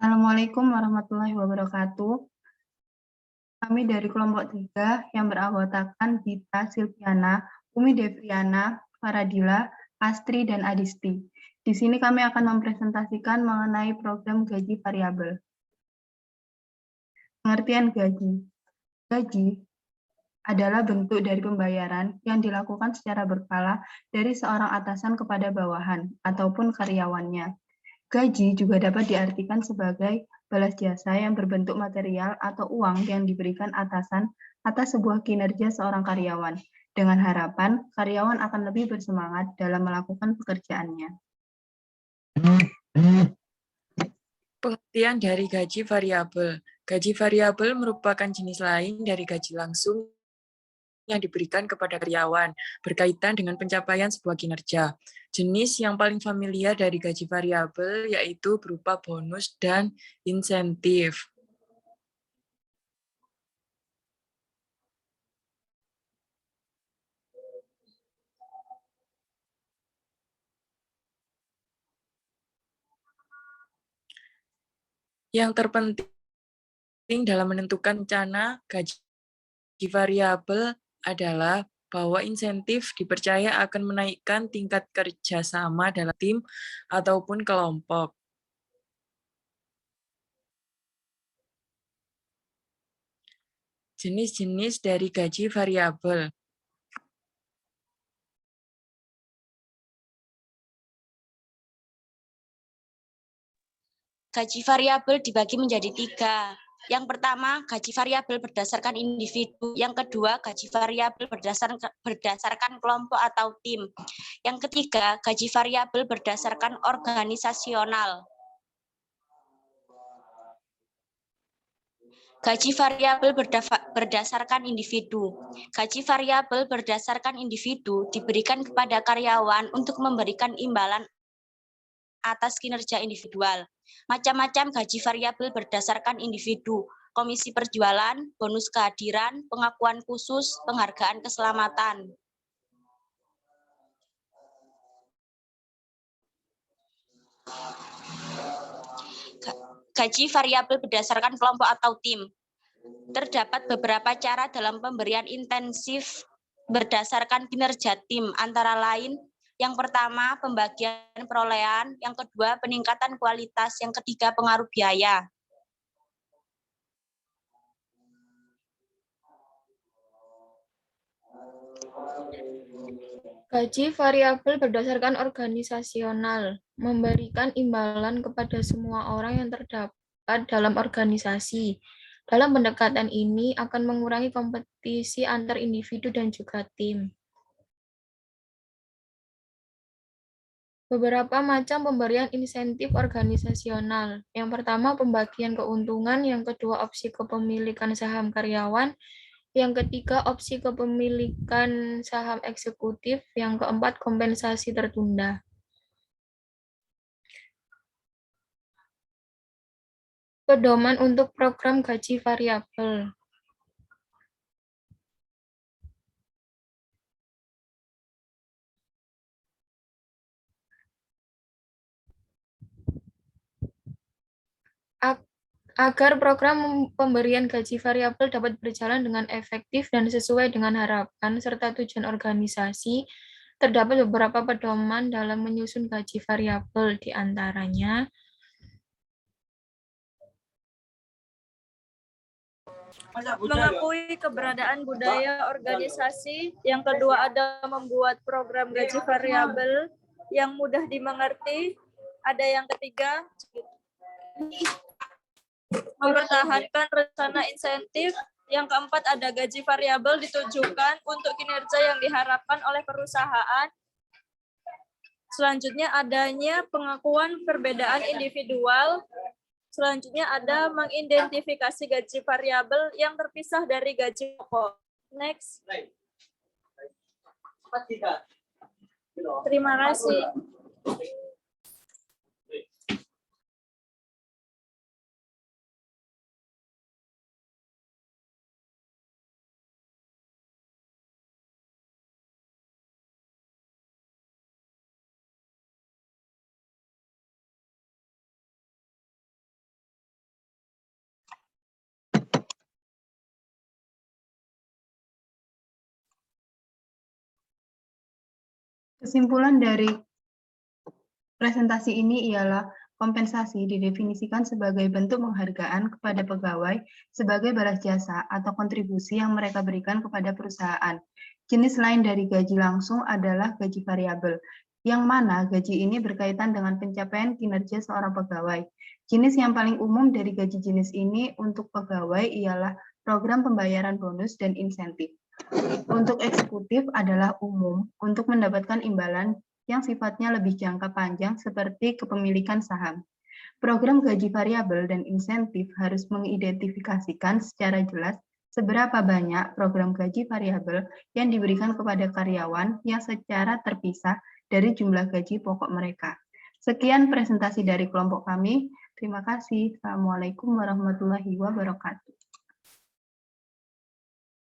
Assalamualaikum warahmatullahi wabarakatuh. Kami dari kelompok 3 yang beranggotakan Dita Silviana, Umi Devriana, Faradila, Astri, dan Adisti. Di sini kami akan mempresentasikan mengenai program gaji variabel. Pengertian gaji. Gaji adalah bentuk dari pembayaran yang dilakukan secara berkala dari seorang atasan kepada bawahan ataupun karyawannya. Gaji juga dapat diartikan sebagai balas jasa yang berbentuk material atau uang yang diberikan atasan atas sebuah kinerja seorang karyawan, dengan harapan karyawan akan lebih bersemangat dalam melakukan pekerjaannya. Pengertian dari gaji variabel. Gaji variabel merupakan jenis lain dari gaji langsung yang diberikan kepada karyawan berkaitan dengan pencapaian sebuah kinerja. Jenis yang paling familiar dari gaji variabel yaitu berupa bonus dan insentif. Yang terpenting dalam menentukan rencana gaji variabel adalah bahwa insentif dipercaya akan menaikkan tingkat kerjasama dalam tim ataupun kelompok. Jenis-jenis dari gaji variabel. Gaji variabel dibagi menjadi 3. Yang pertama, gaji variabel berdasarkan individu. Yang kedua, gaji variabel berdasarkan kelompok atau tim. Yang ketiga, gaji variabel berdasarkan organisasional. Gaji variabel berdasarkan individu. Gaji variabel berdasarkan individu diberikan kepada karyawan untuk memberikan imbalan atas kinerja individual. Macam-macam gaji variabel berdasarkan individu, komisi perjualan, bonus kehadiran, pengakuan khusus, penghargaan keselamatan. Gaji variabel berdasarkan kelompok atau tim. Terdapat beberapa cara dalam pemberian intensif berdasarkan kinerja tim, antara lain yang pertama, pembagian perolehan. Yang kedua, peningkatan kualitas. Yang ketiga, pengaruh biaya. Gaji variabel berdasarkan organisasional, memberikan imbalan kepada semua orang yang terdapat dalam organisasi. Dalam pendekatan ini akan mengurangi kompetisi antar individu dan juga tim. Beberapa macam pemberian insentif organisasional. Yang pertama, pembagian keuntungan. Yang kedua, opsi kepemilikan saham karyawan. Yang ketiga, opsi kepemilikan saham eksekutif. Yang keempat, kompensasi tertunda. Pedoman untuk program gaji variabel. Agar program pemberian gaji variabel dapat berjalan dengan efektif dan sesuai dengan harapan serta tujuan organisasi, terdapat beberapa pedoman dalam menyusun gaji variabel, di antaranya mengakui keberadaan budaya organisasi. Yang kedua ada membuat program gaji variabel yang mudah dimengerti. Ada yang ketiga, mempertahankan rencana insentif. Yang keempat ada gaji variabel ditujukan untuk kinerja yang diharapkan oleh perusahaan. Selanjutnya adanya pengakuan perbedaan individual. Selanjutnya ada mengidentifikasi gaji variabel yang terpisah dari gaji pokok. Next. Terima kasih. Kesimpulan dari presentasi ini ialah kompensasi didefinisikan sebagai bentuk penghargaan kepada pegawai sebagai balas jasa atau kontribusi yang mereka berikan kepada perusahaan. Jenis lain dari gaji langsung adalah gaji variabel, yang mana gaji ini berkaitan dengan pencapaian kinerja seorang pegawai. Jenis yang paling umum dari gaji jenis ini untuk pegawai ialah program pembayaran bonus dan insentif. Untuk eksekutif adalah umum untuk mendapatkan imbalan yang sifatnya lebih jangka panjang seperti kepemilikan saham. Program gaji variabel dan insentif harus mengidentifikasikan secara jelas seberapa banyak program gaji variabel yang diberikan kepada karyawan yang secara terpisah dari jumlah gaji pokok mereka. Sekian presentasi dari kelompok kami. Terima kasih. Assalamualaikum warahmatullahi wabarakatuh.